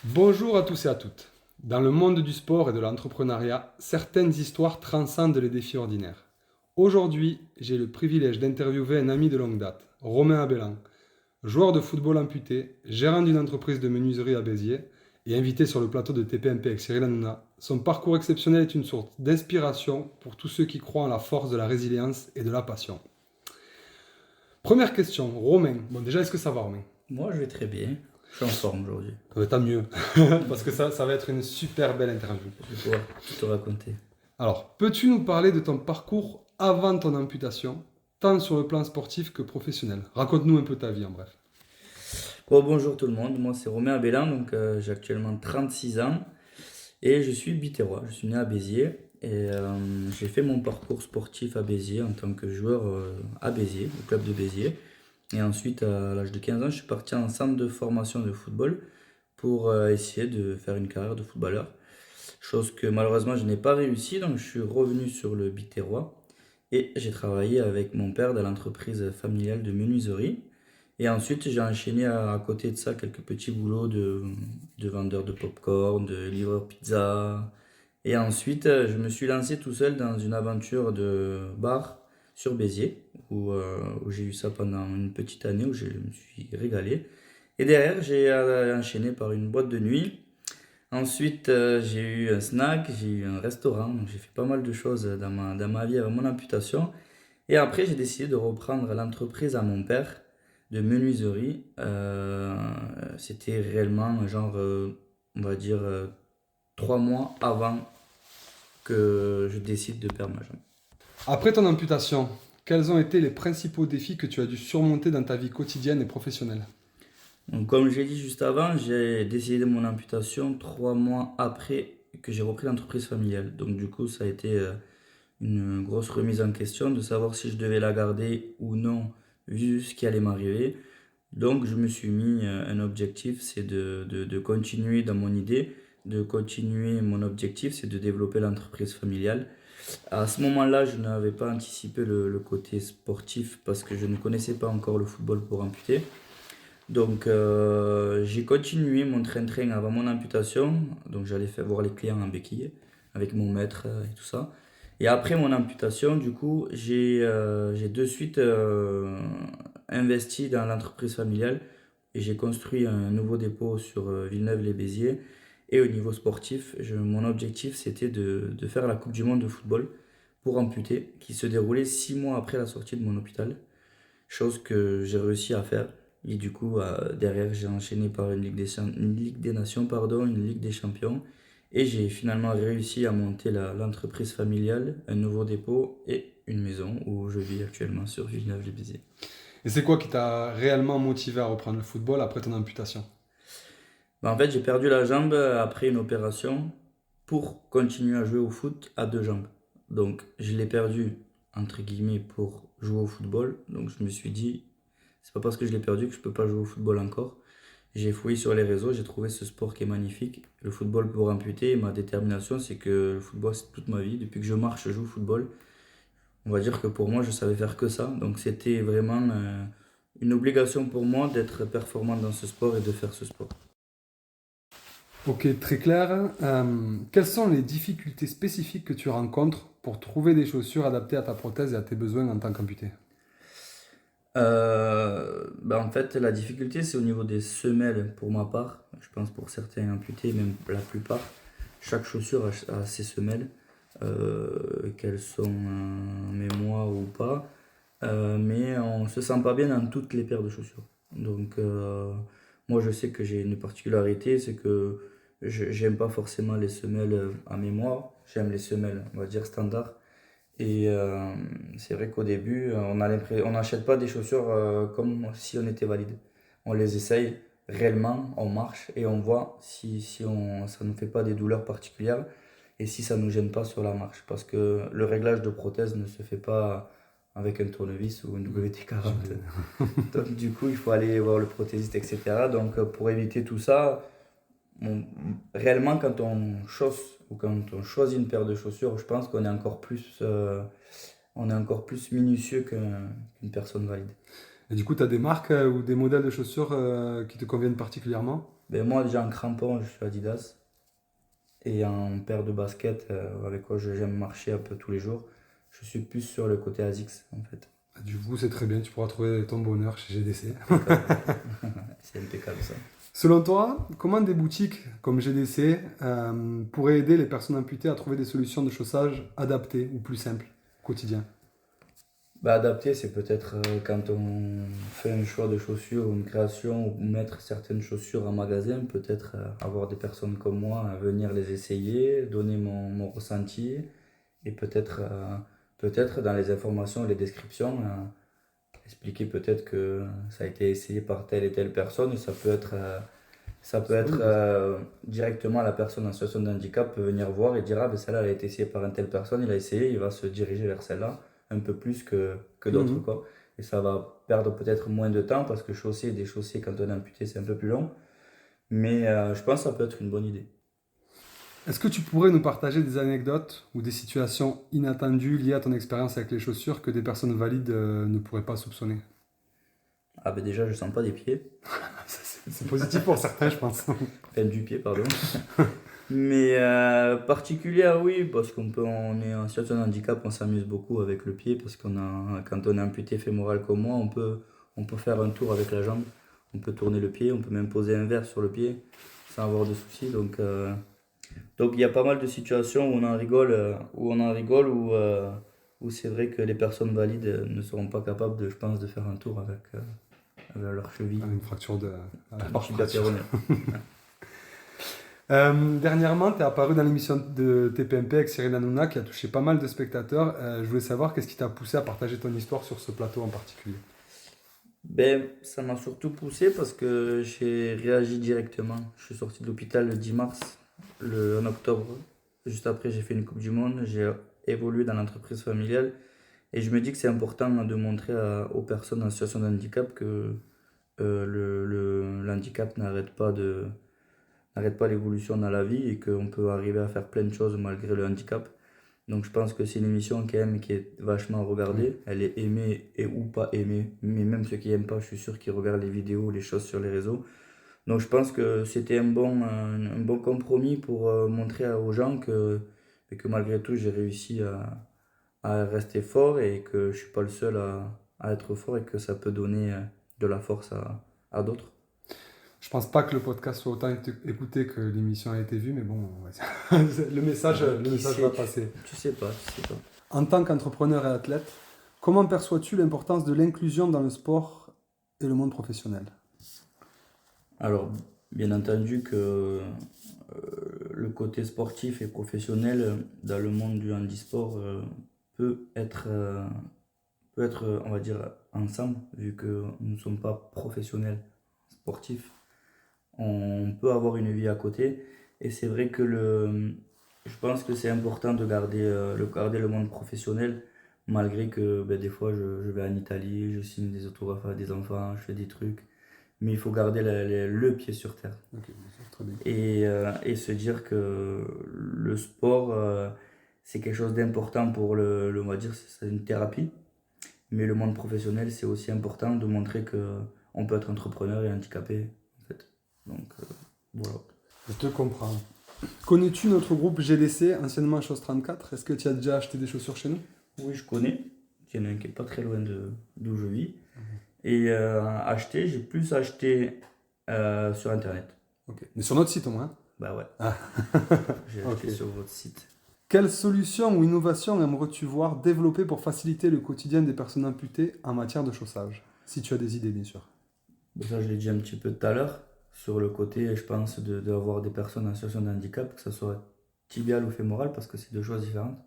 Bonjour à tous et à toutes. Dans le monde du sport et de l'entrepreneuriat, certaines histoires transcendent les défis ordinaires. Aujourd'hui, j'ai le privilège d'interviewer un ami de longue date, Romain Abellan, joueur de football amputé, gérant d'une entreprise de menuiserie à Béziers et invité sur le plateau de TPMP avec Cyril Hanouna. Son parcours exceptionnel est une source d'inspiration pour tous ceux qui croient en la force de la résilience et de la passion. Première question, Romain. Bon, déjà, est-ce que ça va, Romain? Moi, je vais très bien. Je suis en forme aujourd'hui. Tant mieux, parce que ça va être une super belle interview. Je vais pouvoir tout te raconter. Alors, peux-tu nous parler de ton parcours avant ton amputation, tant sur le plan sportif que professionnel? Raconte-nous un peu ta vie en bref. Bon, bonjour tout le monde. Moi, c'est Romain Abellan. Donc, j'ai actuellement 36 ans et je suis biterrois. Je suis né à Béziers et j'ai fait mon parcours sportif à Béziers en tant que joueur à Béziers, au club de Béziers. Et ensuite, à l'âge de 15 ans, je suis parti en centre de formation de football pour essayer de faire une carrière de footballeur. Chose que malheureusement, je n'ai pas réussi. Donc, je suis revenu sur le biterrois. Et j'ai travaillé avec mon père dans l'entreprise familiale de menuiserie. Et ensuite, j'ai enchaîné à côté de ça quelques petits boulots de vendeur de popcorn, de livreur pizza. Et ensuite, je me suis lancé tout seul dans une aventure de bar sur Béziers, où j'ai eu ça pendant une petite année, où je me suis régalé. Et derrière, j'ai enchaîné par une boîte de nuit. Ensuite, j'ai eu un snack, j'ai eu un restaurant, donc j'ai fait pas mal de choses dans ma vie avec mon amputation. Et après, j'ai décidé de reprendre l'entreprise à mon père de menuiserie. C'était réellement, genre, on va dire, 3 mois avant que je décide de perdre ma jambe. Après ton amputation, quels ont été les principaux défis que tu as dû surmonter dans ta vie quotidienne et professionnelle? Donc, comme j'ai dit juste avant, j'ai décidé de mon amputation 3 mois après que j'ai repris l'entreprise familiale. Donc, du coup, ça a été une grosse remise en question de savoir si je devais la garder ou non, vu ce qui allait m'arriver. Donc, je me suis mis un objectif, c'est de continuer dans mon idée, de continuer mon objectif, c'est de développer l'entreprise familiale. À ce moment-là, je n'avais pas anticipé le côté sportif parce que je ne connaissais pas encore le football pour amputer. Donc, j'ai continué mon train-train avant mon amputation. Donc, j'allais faire voir les clients en béquille avec mon maître et tout ça. Et après mon amputation, du coup, j'ai de suite investi dans l'entreprise familiale et j'ai construit un nouveau dépôt sur Villeneuve-les-Béziers. Et au niveau sportif, mon objectif, c'était de faire la Coupe du Monde de football pour amputer, qui se déroulait 6 mois après la sortie de mon hôpital. Chose que j'ai réussi à faire. Et du coup, derrière, j'ai enchaîné par une Ligue des Nations, pardon, une Ligue des Champions. Et j'ai finalement réussi à monter l'entreprise familiale, un nouveau dépôt et une maison où je vis actuellement sur Villeneuve-les-Béziers. Et c'est quoi qui t'a réellement motivé à reprendre le football après ton amputation? En fait, j'ai perdu la jambe après une opération pour continuer à jouer au foot à deux jambes. Donc, je l'ai perdu, entre guillemets, pour jouer au football. Donc, je me suis dit, c'est pas parce que je l'ai perdu que je peux pas jouer au football encore. J'ai fouillé sur les réseaux, j'ai trouvé ce sport qui est magnifique. Le football pour amputer, ma détermination, c'est que le football, c'est toute ma vie. Depuis que je marche, je joue au football. On va dire que pour moi, je savais faire que ça. Donc, c'était vraiment une obligation pour moi d'être performant dans ce sport et de faire ce sport. Ok, très clair. Quelles sont les difficultés spécifiques que tu rencontres pour trouver des chaussures adaptées à ta prothèse et à tes besoins en tant qu'amputé? En fait, la difficulté, c'est au niveau des semelles pour ma part. Je pense pour certains amputés, même la plupart. Chaque chaussure a ses semelles, qu'elles sont en mémoire ou pas. Mais on se sent pas bien dans toutes les paires de chaussures. Donc, moi, je sais que j'ai une particularité, c'est que j'aime pas forcément les semelles à mémoire. J'aime les semelles, on va dire, standard. Et c'est vrai qu'au début, on n'achète pas des chaussures comme si on était valide. On les essaye réellement, on marche et on voit si ça ne nous fait pas des douleurs particulières et si ça ne nous gêne pas sur la marche. Parce que le réglage de prothèse ne se fait pas avec un tournevis ou une WT-40. Donc du coup, il faut aller voir le prothésiste, etc. Donc pour éviter tout ça, réellement, quand on chausse ou quand on choisit une paire de chaussures, je pense on est encore plus minutieux qu'une personne valide. Et du coup, tu as des marques ou des modèles de chaussures qui te conviennent particulièrement? Ben, moi, déjà en crampon, je suis Adidas. Et en paire de baskets avec quoi j'aime marcher un peu tous les jours, je suis plus sur le côté ASICS en fait. Du coup, c'est très bien, tu pourras trouver ton bonheur chez GDC. Impeccable. C'est impeccable ça. Selon toi, comment des boutiques comme GDC pourraient aider les personnes amputées à trouver des solutions de chaussage adaptées ou plus simples au quotidien? Bah, adapter, c'est peut-être quand on fait un choix de chaussures ou une création ou mettre certaines chaussures en magasin, peut-être avoir des personnes comme moi à venir les essayer, donner mon ressenti et peut-être dans les informations, les descriptions, expliquer peut-être que ça a été essayé par telle et telle personne et ça peut être Oui, directement la personne en situation de handicap peut venir voir et dire ah ben celle-là elle a été essayée par une telle personne, il a essayé, il va se diriger vers celle-là un peu plus que d'autres mhm. quoi. Et ça va perdre peut-être moins de temps parce que des chaussées quand on est amputé c'est un peu plus long. Mais je pense que ça peut être une bonne idée. Est-ce que tu pourrais nous partager des anecdotes ou des situations inattendues liées à ton expérience avec les chaussures que des personnes valides ne pourraient pas soupçonner? Ah ben déjà je sens pas des pieds, C'est positif pour certains, je pense. enfin du pied pardon. Mais particulière, oui, parce on est en situation de handicap, on s'amuse beaucoup avec le pied, parce quand on est amputé fémoral comme moi, on peut faire un tour avec la jambe, on peut tourner le pied, on peut même poser un verre sur le pied sans avoir de soucis. Donc il y a pas mal de situations où on en rigole, où c'est vrai que les personnes valides ne seront pas capables je pense, de faire un tour avec leur cheville, Une fracture de à la un tibia fracture. péronée. Dernièrement, tu es apparu dans l'émission de TPMP avec Cyril Hanouna qui a touché pas mal de spectateurs. Je voulais savoir qu'est-ce qui t'a poussé à partager ton histoire sur ce plateau en particulier. Ben, ça m'a surtout poussé parce que j'ai réagi directement. Je suis sorti de l'hôpital le 10 mars, en octobre. Juste après, j'ai fait une Coupe du Monde. J'ai évolué dans l'entreprise familiale. Et je me dis que c'est important de montrer aux personnes en situation de handicap que l'handicap n'arrête pas l'évolution dans la vie et qu'on peut arriver à faire plein de choses malgré le handicap. Donc je pense que c'est une émission quand même qui est vachement Oui. regardée. Elle est aimée et ou pas aimée. Mais même ceux qui n'aiment pas, je suis sûr qu'ils regardent les vidéos, les choses sur les réseaux. Donc je pense que c'était un bon compromis pour montrer aux gens que malgré tout, j'ai réussi à rester fort et que je suis pas le seul à être fort et que ça peut donner de la force à d'autres. Je pense pas que le podcast soit autant écouté que l'émission a été vue, mais bon, le Qui message sait, va passer. tu sais pas, tu sais pas. En tant qu'entrepreneur et athlète, comment perçois-tu l'importance de l'inclusion dans le sport et le monde professionnel? Alors, bien entendu que le côté sportif et professionnel dans le monde du handisport peut être, euh, peut être, on va dire, ensemble, vu que nous ne sommes pas professionnels sportifs. On peut avoir une vie à côté. Et c'est vrai que je pense que c'est important de garder le monde professionnel, malgré que ben, des fois je vais en Italie, je signe des autographes à des enfants, je fais des trucs. Mais il faut garder le pied sur terre. Ok, c'est très bien. Et se dire que le sport, c'est quelque chose d'important pour on va dire, c'est une thérapie. Mais le monde professionnel, c'est aussi important de montrer que on peut être entrepreneur et handicapé, en fait. Donc, voilà. Je te comprends. Connais-tu notre groupe GDC, anciennement Chose 34? Est-ce que tu as déjà acheté des chaussures chez nous? Oui, je connais. Il y en a un qui est pas très loin d'où je vis. Et j'ai plus acheté sur Internet. Ok. Mais sur notre site au moins. Bah ouais, Ah, j'ai ok. acheté sur votre site. Quelle solution ou innovation aimerais-tu voir développer pour faciliter le quotidien des personnes amputées en matière de chaussage? Si tu as des idées, bien sûr. Bon, ça, je l'ai dit un petit peu tout à l'heure, sur le côté, je pense, d'avoir des personnes en situation de handicap, que ce soit tibial ou fémoral, parce que c'est deux choses différentes.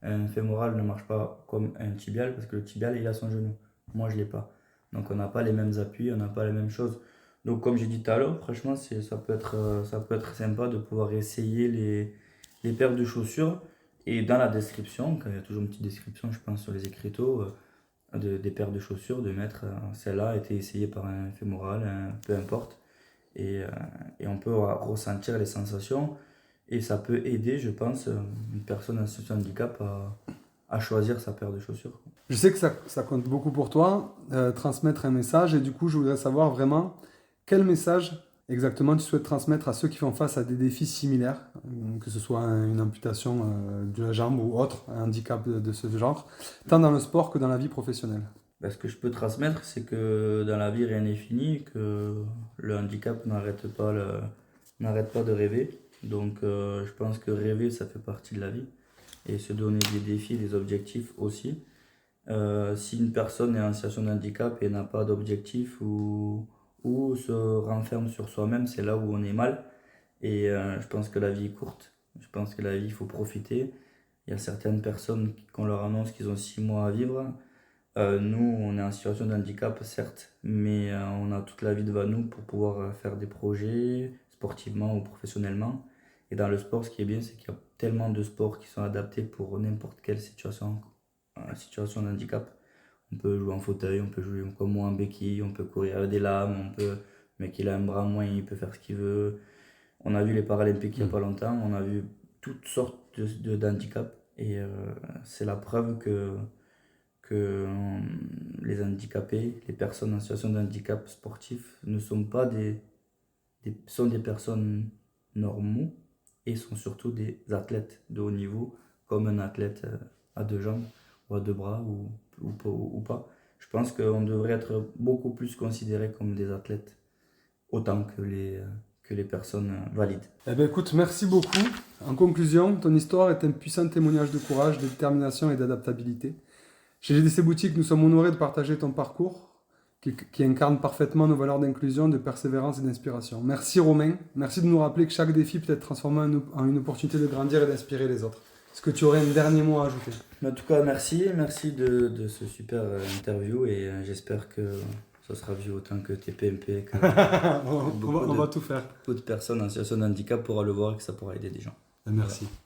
Un fémoral ne marche pas comme un tibial, parce que le tibial, il a son genou. Moi, je ne l'ai pas. Donc, on n'a pas les mêmes appuis, on n'a pas les mêmes choses. Donc, comme j'ai dit tout à l'heure, franchement, ça peut être sympa de pouvoir essayer les paires de chaussures. Et dans la description, quand il y a toujours une petite description, je pense, sur les écriteaux, des paires de chaussures, de mettre celle-là a été essayée par un fémoral, peu importe, et, euh, et on peut ressentir les sensations et ça peut aider, je pense, une personne en situation de handicap à choisir sa paire de chaussures. Je sais que ça compte beaucoup pour toi, transmettre un message, et du coup, je voudrais savoir vraiment quel message exactement tu souhaites transmettre à ceux qui font face à des défis similaires, que ce soit une amputation de la jambe ou autre, un handicap de ce genre, tant dans le sport que dans la vie professionnelle? Ce que je peux transmettre, c'est que dans la vie, rien n'est fini, que le handicap n'arrête pas de rêver. Donc, je pense que rêver, ça fait partie de la vie. Et se donner des défis, des objectifs aussi. Si une personne est en situation de handicap et n'a pas d'objectif ou se renferme sur soi-même, c'est là où on est mal. Et je pense que la vie est courte. Je pense que la vie, il faut profiter. Il y a certaines personnes qu'on leur annonce qu'ils ont 6 mois à vivre. Nous, on est en situation de handicap, certes, mais on a toute la vie devant nous pour pouvoir faire des projets, sportivement ou professionnellement. Et dans le sport, ce qui est bien, c'est qu'il y a tellement de sports qui sont adaptés pour n'importe quelle situation de handicap. On peut jouer en fauteuil, on peut jouer comme moi en béquille, on peut courir avec des lames, le mec il a un bras moins, il peut faire ce qu'il veut. On a vu les Paralympiques il n'y a pas longtemps, on a vu toutes sortes d'handicaps. Et c'est la preuve que les handicapés, les personnes en situation de handicap sportif ne sont pas sont des personnes normaux et sont surtout des athlètes de haut niveau, comme un athlète à 2 jambes ou à 2 bras ou pas. Je pense qu'on devrait être beaucoup plus considérés comme des athlètes, autant que les personnes valides. Eh bien, écoute, merci beaucoup. En conclusion, ton histoire est un puissant témoignage de courage, de détermination et d'adaptabilité. Chez GDC Boutique, nous sommes honorés de partager ton parcours qui incarne parfaitement nos valeurs d'inclusion, de persévérance et d'inspiration. Merci Romain, merci de nous rappeler que chaque défi peut être transformé en une opportunité de grandir et d'inspirer les autres. Est-ce que tu aurais un dernier mot à ajouter? En tout cas, merci de ce super interview et j'espère que ça sera vu autant que TPMP, que On va tout faire. beaucoup de personnes en situation de handicap pourra le voir et que ça pourra aider des gens. Merci. Voilà.